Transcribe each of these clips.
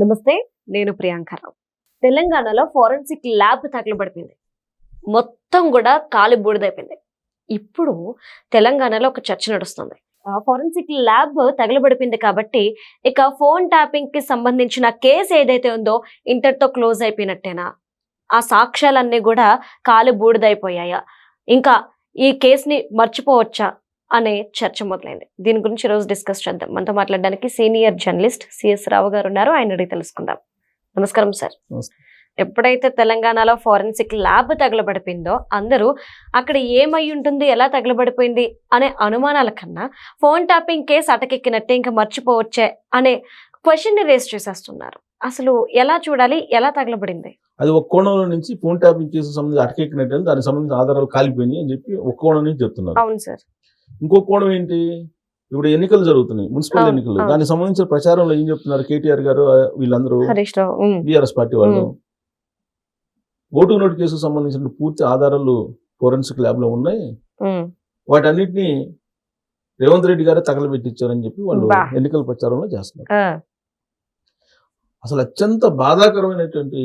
నమస్తే, నేను ప్రియాంకరావు. తెలంగాణలో ఫోరెన్సిక్ ల్యాబ్ తగలబడిపోయింది. మొత్తం కూడా కాలి బూడిదైపోయింది. ఇప్పుడు తెలంగాణలో ఒక చర్చ నడుస్తుంది. ఫోరెన్సిక్ ల్యాబ్ తగలబడిపోయింది కాబట్టి ఇక ఫోన్ ట్యాపింగ్ కి సంబంధించిన కేసు ఏదైతే ఉందో ఇంతటితో క్లోజ్ అయిపోయినట్టేనా? ఆ సాక్ష్యాలన్నీ కూడా కాలి బూడిదైపోయాయా? ఇంకా ఈ కేసుని మర్చిపోవచ్చా అనే చర్చ మొదలైంది. దీని గురించి రోజు డిస్కస్ చేద్దాం. మనతో మాట్లాడడానికి సీనియర్ జర్నలిస్ట్ సిఎస్ రావు గారు ఉన్నారు. ఆయన అడిగి తెలుసుకుందాం. నమస్కారం సార్. ఎప్పుడైతే తెలంగాణలో ఫోరెన్సిక్ ల్యాబ్ తగలబడిపోయిందో అందరూ అక్కడ ఏమై ఉంటుంది, ఎలా తగలబడిపోయింది అనే అనుమానాల కన్నా ఫోన్ ట్యాపింగ్ కేసు అటకెక్కినట్టే ఇంకా మర్చిపోవచ్చే అనే క్వశ్చన్ ని రేస్ చేసేస్తున్నారు. అసలు ఎలా చూడాలి, ఎలా తగలబడింది? అది ఒక కోణంలో నుంచి ఫోన్ ట్యాపింగ్ కేసు సంబంధించి అటకెక్కినట్టు దానికి సంబంధించిన ఆధారాలు కాలిపోయినాయి అని చెప్పి ఒక కోణం నుంచి చెప్తున్నారు. అవును సార్. ఇంకో కోణం ఏంటి, ఇప్పుడు ఎన్నికలు జరుగుతున్నాయి, మున్సిపల్ ఎన్నికలు. దానికి సంబంధించిన ప్రచారంలో ఏం చెప్తున్నారు, కేటీఆర్ గారు వీళ్ళందరూ బీఆర్ఎస్ పార్టీ వాళ్ళు ఓటు నోటు కేసుకు సంబంధించిన పూర్తి ఆధారాలు ఫోరెన్సిక్ ల్యాబ్ లో ఉన్నాయి, వాటన్నిటిని రేవంత్ రెడ్డి గారే తగలబెట్టించారని చెప్పి వాళ్ళు ఎన్నికల ప్రచారంలో చేస్తున్నారు. అసలు అత్యంత బాధాకరమైనటువంటి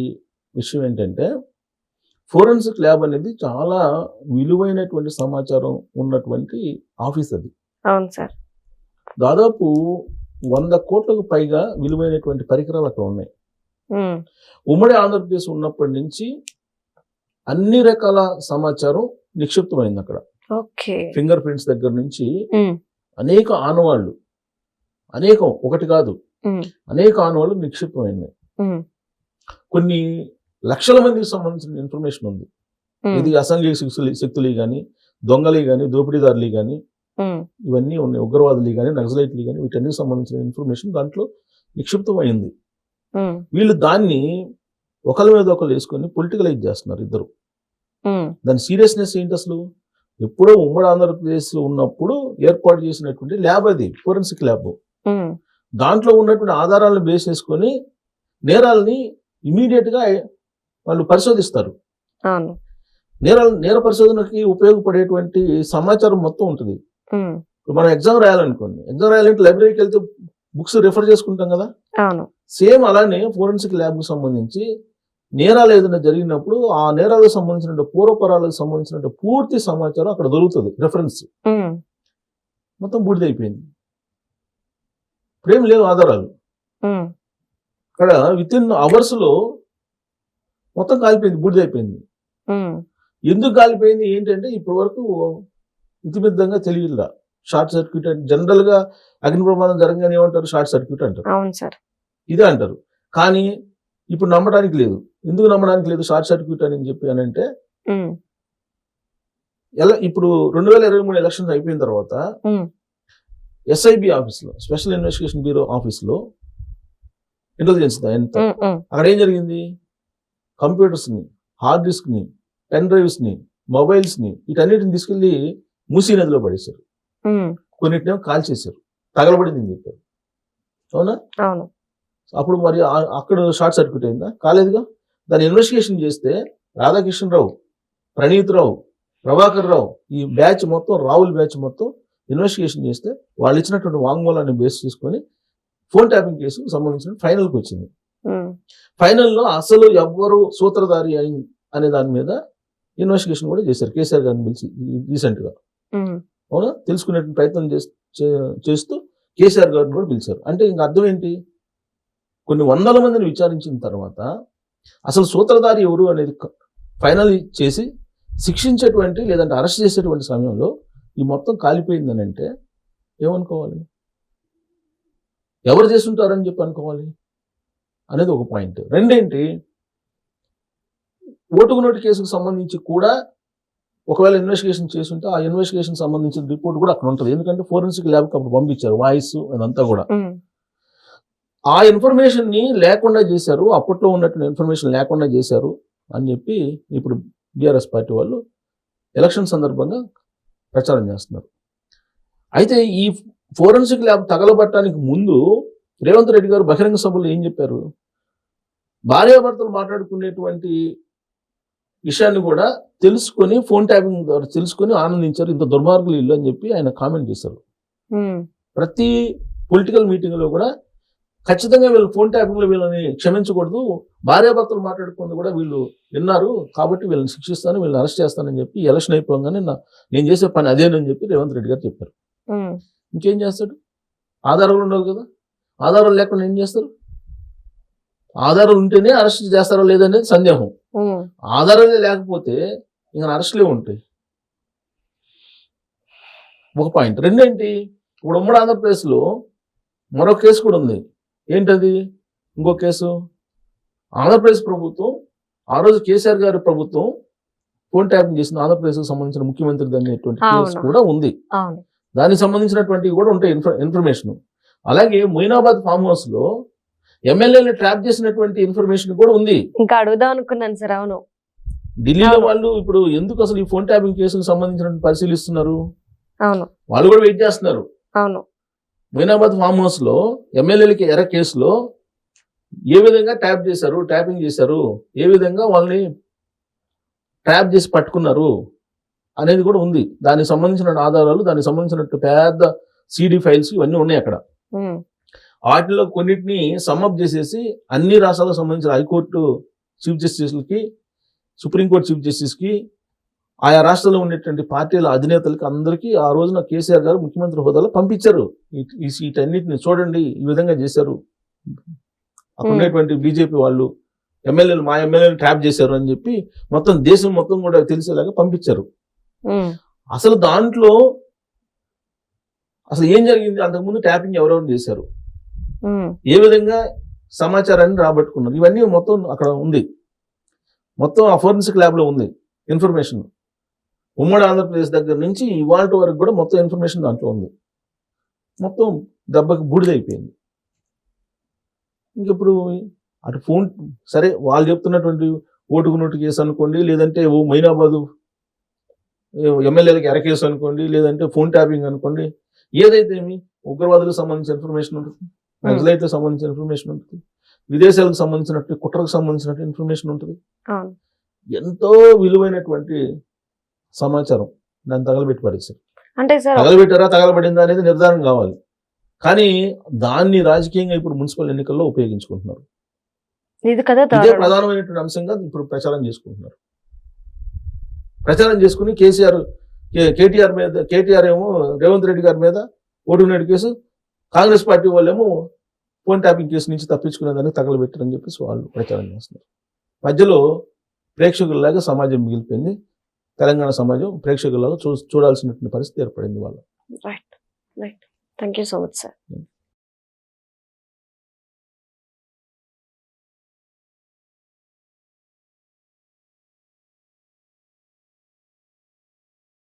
విషయం ఏంటంటే, ఫోరెన్సిక్ ల్యాబ్ అనేది చాలా విలువైనటువంటి సమాచారం ఉన్నటువంటి ఆఫీస్ అది. అవును సార్. దాదాపు 100 కోట్లకు పైగా విలువైనటువంటి పరికరాలు అక్కడ ఉన్నాయి. ఉమ్మడి ఆంధ్రప్రదేశ్ ఉన్నప్పటి నుంచి అన్ని రకాల సమాచారం నిక్షిప్తమైంది అక్కడ. ఫింగర్ ప్రింట్స్ దగ్గర నుంచి అనేక ఆనవాళ్లు, అనేకం ఒకటి కాదు అనేక ఆనవాళ్లు నిక్షిప్తమైనాయి. కొన్ని లక్షల మందికి సంబంధించిన ఇన్ఫర్మేషన్ ఉంది. ఇది అసంఘిక శక్తులు కానీ, దొంగలు కానీ, దోపిడీదారులు కానీ, ఇవన్నీ ఉన్నాయి, ఉగ్రవాదులు కానీ, నక్సలైట్లు కానీ, వీటన్నిటికి సంబంధించిన ఇన్ఫర్మేషన్ దాంట్లో నిక్షిప్తమైంది. వీళ్ళు దాన్ని ఒకరి మీద ఒకరు వేసుకొని పొలిటికలైజ్ చేస్తున్నారు ఇద్దరు. దాని సీరియస్నెస్ ఏంటి అసలు? ఎప్పుడో ఉమ్మడి ఆంధ్రప్రదేశ్ లో ఉన్నప్పుడు ఏర్పాటు చేసినటువంటి ల్యాబ్ అది, ఫోరెన్సిక్ ల్యాబ్. దాంట్లో ఉన్నటువంటి ఆధారాలను బేస్ చేసుకొని నేరాలని ఇమీడియట్ గా వాళ్ళు పరిశోధిస్తారు. నేర పరిశోధనకి ఉపయోగపడేటువంటి సమాచారం మొత్తం ఉంటుంది. మనం ఎగ్జామ్ రాయాలనుకోండి, ఎగ్జామ్ రాయాలంటే లైబ్రరీకి వెళ్తే బుక్స్ రిఫర్ చేసుకుంటాం కదా, సేమ్ అలానే ఫోరెన్సిక్ ల్యాబ్ కు సంబంధించి నేరాలు ఏదైనా జరిగినప్పుడు ఆ నేరాలకు సంబంధించిన పూర్వపరాలకు సంబంధించిన పూర్తి సమాచారం అక్కడ దొరుకుతుంది. రెఫరెన్స్ మొత్తం బూడిదైపోయింది. ఇప్పుడేం లేవు ఆధారాలు. అక్కడ విత్ ఇన్ అవర్స్ లో మొత్తం కాలిపోయింది, బూడిదైపోయింది. ఎందుకు కాలిపోయింది ఏంటంటే ఇప్పటి వరకు ఇతిమిద్దంగా తెలియదు. షార్ట్ సర్క్యూట్ అంటే జనరల్ గా అగ్ని ప్రమాదం జరగగానే ఏమంటారు, షార్ట్ సర్క్యూట్ అంటారు, ఇదే అంటారు. కానీ ఇప్పుడు నమ్మడానికి లేదు. ఎందుకు నమ్మడానికి లేదు షార్ట్ సర్క్యూట్ అని చెప్పి అని అంటే, ఎలా ఇప్పుడు 2023 ఎలక్షన్స్ అయిపోయిన తర్వాత ఎస్ఐబి ఆఫీస్ లో, స్పెషల్ ఇన్వెస్టిగేషన్ బ్యూరో ఆఫీస్ లో ఇంటెలిజెన్స్ ఎంత అక్కడ ఏం జరిగింది, కంప్యూటర్స్ ని, హార్డ్ డిస్క్ ని, పెన్ డ్రైవ్స్ ని, మొబైల్స్ ని, వీటన్నిటిని తీసుకెళ్లి మూసీ నదిలో పడేశారు. కొన్నిటినేమో కాల్ చేశారు, తగలబడింది అని చెప్పారు. అవునా? అప్పుడు మరి అక్కడ షార్ట్ సర్క్యూట్ అయిందా? కాలేదుగా. దాన్ని ఇన్వెస్టిగేషన్ చేస్తే రాధాకిషన్ రావు, ప్రణీత్ రావు, ప్రభాకర్ రావు, ఈ బ్యాచ్ మొత్తం, రాహుల్ బ్యాచ్ మొత్తం ఇన్వెస్టిగేషన్ చేస్తే వాళ్ళు ఇచ్చినటువంటి వాంగ్మూలాన్ని బేస్ చేసుకొని ఫోన్ ట్యాపింగ్ కేసు సంబంధించిన ఫైనల్కి వచ్చింది. ఫైనల్లో అసలు ఎవ్వరు సూత్రధారి అనే దాని మీద ఇన్వెస్టిగేషన్ కూడా చేశారు. కేసీఆర్ గారిని పిలిచి రీసెంట్ గా, అవునా, తెలుసుకునే ప్రయత్నం చేస్తూ కేసీఆర్ గారిని కూడా పిలిచారు. అంటే ఇంకా అర్థం ఏంటి, కొన్ని వందల మందిని విచారించిన తర్వాత అసలు సూత్రధారి ఎవరు అనేది ఫైనల్ చేసి శిక్షించేటువంటి లేదంటే అరెస్ట్ చేసేటువంటి సమయంలో ఈ మొత్తం కాలిపోయిందని అంటే ఏమనుకోవాలి, ఎవరు చేస్తుంటారని చెప్పి అనుకోవాలి అనేది ఒక పాయింట్. రెండేంటి, ఓటుకు నోటు కేసుకు సంబంధించి కూడా ఒకవేళ ఇన్వెస్టిగేషన్ చేస్తుంటే ఆ ఇన్వెస్టిగేషన్ సంబంధించిన రిపోర్ట్ కూడా అక్కడ ఉంటుంది. ఎందుకంటే ఫోరెన్సిక్ ల్యాబ్కి అప్పుడు పంపించారు వాయిస్ అదంతా కూడా. ఆ ఇన్ఫర్మేషన్ ని లేకుండా చేశారు, అప్పట్లో ఉన్నటువంటి ఇన్ఫర్మేషన్ లేకుండా చేశారు అని చెప్పి ఇప్పుడు బీఆర్ఎస్ పార్టీ వాళ్ళు ఎలక్షన్ సందర్భంగా ప్రచారం చేస్తున్నారు. అయితే ఈ ఫోరెన్సిక్ ల్యాబ్ తగలబట్టడానికి ముందు రేవంత్ రెడ్డి గారు బహిరంగ సభలో ఏం చెప్పారు, భార్యాభర్తలు మాట్లాడుకునేటువంటి విషయాన్ని కూడా తెలుసుకొని ఫోన్ ట్యాపింగ్ ద్వారా తెలుసుకొని ఆనందించారు, ఇంత దుర్మార్గులు ఇల్లు అని చెప్పి ఆయన కామెంట్ చేశారు. ప్రతి పొలిటికల్ మీటింగ్ లో కూడా ఖచ్చితంగా వీళ్ళు ఫోన్ ట్యాపింగ్ లో వీళ్ళని క్షమించకూడదు, భార్యాభర్తలు మాట్లాడుకుంది కూడా వీళ్ళు విన్నారు కాబట్టి వీళ్ళని శిక్షిస్తాను, వీళ్ళని అరెస్ట్ చేస్తానని చెప్పి ఎలక్షన్ అయిపోగానే నేను చేసే పని అదేనని చెప్పి రేవంత్ రెడ్డి గారు చెప్పారు. ఇంకేం చేస్తాడు? ఆధారాలు ఉండాలి కదా, ఆధారాలు లేకుండా ఏం చేస్తారు? ఆధారాలు ఉంటేనే అరెస్ట్ చేస్తారో లేదనేది సందేహం. ఆధారాలే లేకపోతే ఇంకా అరెస్ట్లే ఉంటాయి. ఒక పాయింట్. రెండేంటి, ఇప్పుడు ఉమ్మడి ఆంధ్రప్రదేశ్ లో మరో కేసు కూడా ఉంది. ఏంటది? ఇంకో కేసు. ఆంధ్రప్రదేశ్ ప్రభుత్వం ఆ రోజు కేసీఆర్ గారి ప్రభుత్వం ఫోన్ ట్యాపింగ్ చేసిన ఆంధ్రప్రదేశ్ కు సంబంధించిన ముఖ్యమంత్రి అనేటువంటి కేసు కూడా ఉంది. దానికి సంబంధించినటువంటి కూడా ఉంటాయి ఇన్ఫర్మేషన్. అలాగే మొయినాబాద్ ఫామ్ హౌస్ లో ఎమ్మెల్యేని ట్రాప్ చేసినటువంటి ఇన్ఫర్మేషన్ కూడా ఉంది. ఇంకా అడుగుదాం అనుకున్నాను సార్. అవును, ఢిల్లీలో వాళ్ళు ఇప్పుడు ఎందుకు అసలు ఈ ఫోన్ ట్యాపింగ్ కేసుకు సంబంధించిన పరిశీలిస్తున్నారు? అవును, వాళ్ళు కూడా వెయిట్ చేస్తున్నారు. అవును, మొయినాబాద్ ఫామ్ హౌస్ లో ఎమ్మెల్యేలకి ఎర్ర కేసులో ఏ విధంగా ట్యాపింగ్ చేశారు, ఏ విధంగా వాళ్ళని ట్యాప్ చేసి పట్టుకున్నారు అనేది కూడా ఉంది. దానికి సంబంధించిన ఆధారాలు, దానికి సంబంధించిన పెద్ద సిడి ఫైల్స్ ఇవన్నీ ఉన్నాయి అక్కడ. వాటిలో కొన్నిటిని సమ్అప్ చేసేసి అన్ని రాష్ట్రాలకు సంబంధించిన హైకోర్టు చీఫ్ జస్టిస్లకి, సుప్రీంకోర్టు చీఫ్ జస్టిస్కి, ఆయా రాష్ట్రాల్లో ఉండేటువంటి పార్టీల అధినేతలకి అందరికీ ఆ రోజున కేసీఆర్ గారు ముఖ్యమంత్రి హోదాలో పంపించారు. వీటన్నిటిని చూడండి, ఈ విధంగా చేశారు, అక్కడ ఉండేటువంటి బీజేపీ వాళ్ళు ఎమ్మెల్యేలు, మా ఎమ్మెల్యేలు ట్రాప్ చేశారు అని చెప్పి మొత్తం దేశం మొత్తం కూడా తెలిసేలాగా పంపించారు. అసలు దాంట్లో అసలు ఏం జరిగింది, అంతకుముందు ట్యాపింగ్ ఎవరెవరు చేశారు, ఏ విధంగా సమాచారాన్ని రాబట్టుకున్నారు, ఇవన్నీ మొత్తం అక్కడ ఉంది. మొత్తం ఆ ఫోరెన్సిక్ ల్యాబ్ లో ఉంది ఇన్ఫర్మేషన్. ఉమ్మడి ఆంధ్రప్రదేశ్ దగ్గర నుంచి ఇవాళ వరకు కూడా మొత్తం ఇన్ఫర్మేషన్ దాంట్లో ఉంది. మొత్తం దెబ్బకి బూడిదైపోయింది. ఇంకెప్పుడు అటు ఫోన్ సరే, వాళ్ళు చెప్తున్నటువంటి ఓటుకు నోటు కేసు అనుకోండి, లేదంటే మొయినాబాదు ఎమ్మెల్యేలకి ఎర కేసు అనుకోండి, లేదంటే ఫోన్ ట్యాపింగ్ అనుకోండి, ఏదైతే ఉగ్రవాదులకు సంబంధించిన ఇన్ఫర్మేషన్ ఉంటుంది, నక్సలైట్లకు సంబంధించిన ఇన్ఫర్మేషన్ ఉంటుంది, విదేశాలకు సంబంధించినట్టు, కుట్రకు సంబంధించినట్టు ఇన్ఫర్మేషన్ ఉంటుంది. ఎంతో విలువైనటువంటి సమాచారం దాన్ని తగలబెట్టి పరిస్థితి. అంటే తగలబెట్టారా తగలబడిందా అనేది నిర్ధారణ కావాలి. కానీ దాన్ని రాజకీయంగా ఇప్పుడు మున్సిపల్ ఎన్నికల్లో ఉపయోగించుకుంటున్నారు. ఇదే ప్రధానమైనటువంటి అంశంగా ఇప్పుడు ప్రచారం చేసుకుంటున్నారు. ప్రచారం చేసుకుని కేటీఆర్ ఏమో రేవంత్ రెడ్డి గారి మీద ఓటుకునేటి కేసు, కాంగ్రెస్ పార్టీ వాళ్ళేమో ఫోన్ ట్యాపింగ్ కేసు నుంచి తప్పించుకునేదానికి తగలబెట్టారని చెప్పేసి వాళ్ళు ప్రచారం చేస్తున్నారు. మధ్యలో ప్రేక్షకుల్లాగా సమాజం మిగిలిపోయింది. తెలంగాణ సమాజం ప్రేక్షకుల్లాగా చూడాల్సినటువంటి పరిస్థితి ఏర్పడింది వాళ్ళు. Right, right. Thank you so much sir.